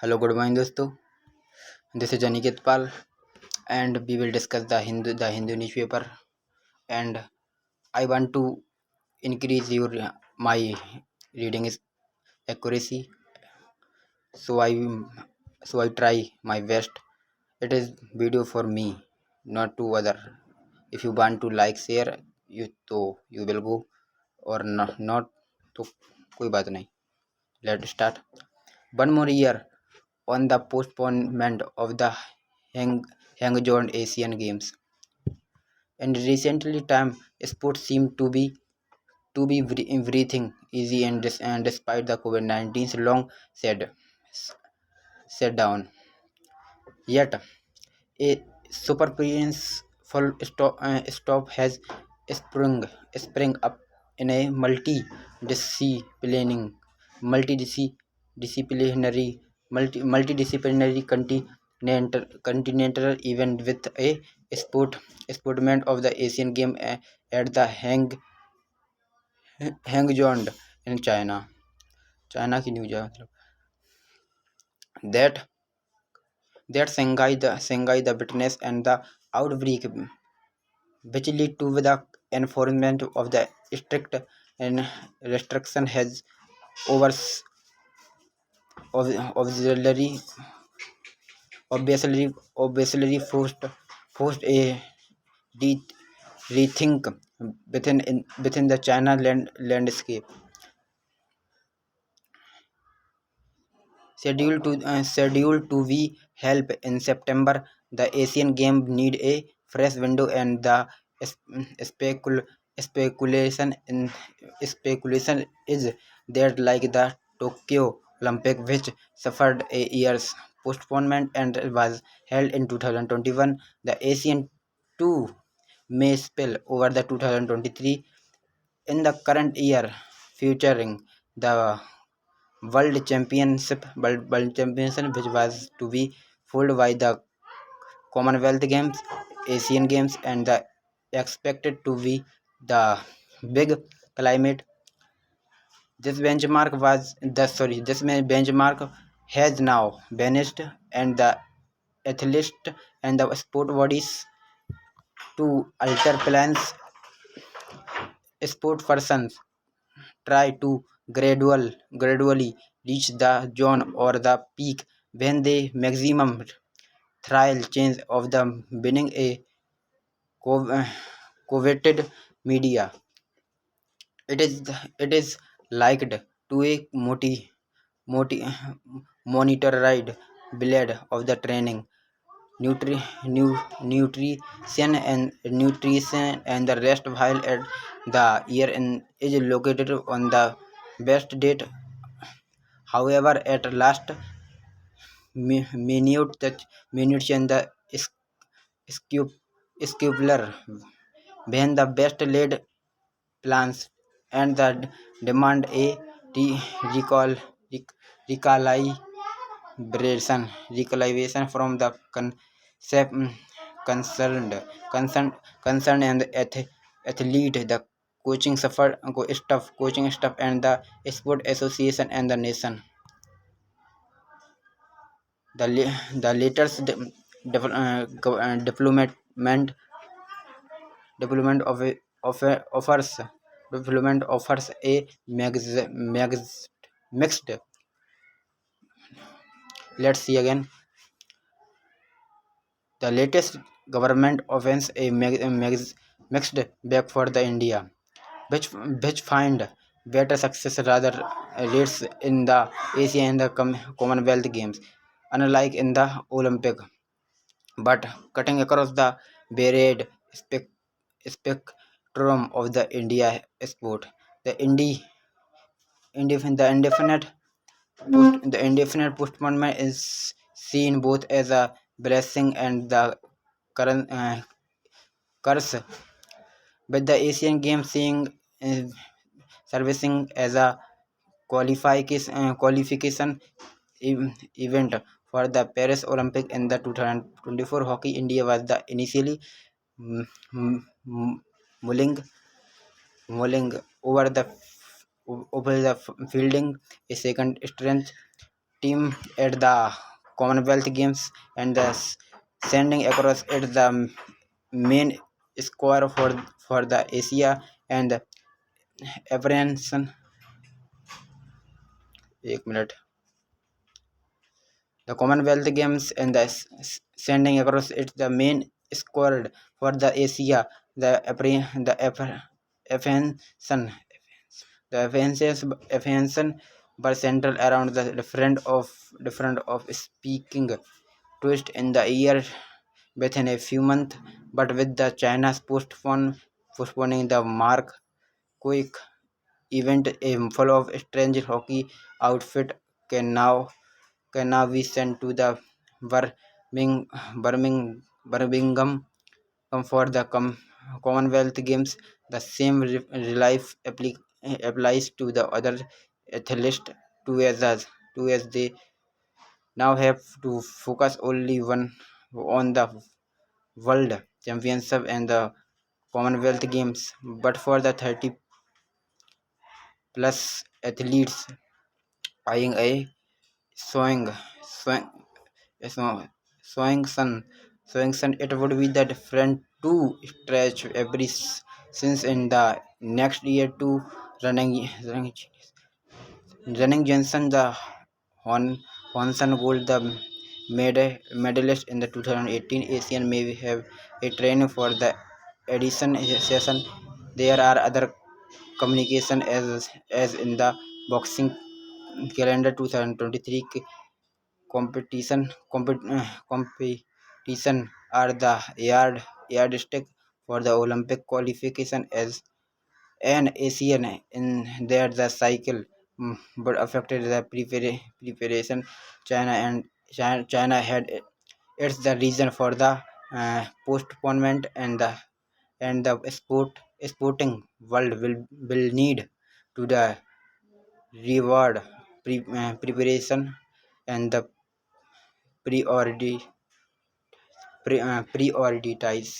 Hello, good morning, dosto. This is Aniket Pal, and we will discuss the Hindu newspaper. And I want to increase my reading is accuracy, so I try my best. It is video for me, not to other. If you want to like share, you will go or not तो कोई बात नहीं. Let's start. One more year on the postponement of the Hangzhou Asian Games. And recently time sports seem to be everything easy and despite the COVID-19's long set down. Yet a stop has sprung up in a multidisciplinary multidisciplinary continental event with a sportment of the Asian Game at the Hangzhou in China. China की news है मतलब that Shanghai the witness and the outbreak which lead to the enforcement of the strict and restriction has overs obviously forced a re- rethink within the China landscape. Scheduled to be held in September, the Asian Games need a fresh window, and the specul- speculation in speculation is that like the Tokyo Olympic, which suffered a year's postponement and was held in 2021, the Asian two may spill over the 2023 in the current year, featuring the World Championship, which was to be followed by the Commonwealth Games, Asian Games, and the expected to be the big climate. This benchmark has now vanished, and the athletes and the sport bodies to alter plans. Sport persons try to gradually reach the zone or the peak when the maximum trial change of the winning a coveted media. It is likened to a moti- monitored blade of the training nutrition and the rest, while at the year is located on the best date. However, at last minutes and the scu- scupular when the best laid plans and the demand a recall recalibration from the concept concerned and athlete, the coaching staff and the sport association and the nation. The latest development offers a mixed. Let's see again. The latest government offers a mixed bag for the India, which find better success rather rates in the Asia and the Commonwealth Games, unlike in the Olympic. But cutting across the varied spectrum of the India sport, the indefinite the indefinite postponement is seen both as a blessing and the curse, with the Asian Games seeing servicing as a qualification event for the Paris Olympic in the 2024 hockey. India was the initially mulling mulling over the fielding a second strength team at the Commonwealth Games and the sending across at the main score for the Asia and apprehension. एक minute. The Commonwealth Games and the sending across it the main scored for the Asia, apprehension, the apprehension were central around the different of speaking twist in the year within a few months, but with the China's postponing the Mark Quick event, a full of strange hockey outfit can now be sent to the Birmingham for the Commonwealth Games. The same relief applies to the other athletes too, as they now have to focus only on the World Championship and the Commonwealth Games. But for the 30 plus athletes eyeing a swing, swing, so- swing sun, it would be the different to stretch since in the next year to running Jensen the Honson Gold the medalist in the 2018 Asian may have a training for the edition session. There are other communication as in the boxing calendar 2023 competition are the yardstick for the Olympic qualification as an Asian in there the cycle, but affected the preparation. China had it's the reason for the postponement, and the sporting world will need to the reward preparation and the prioritize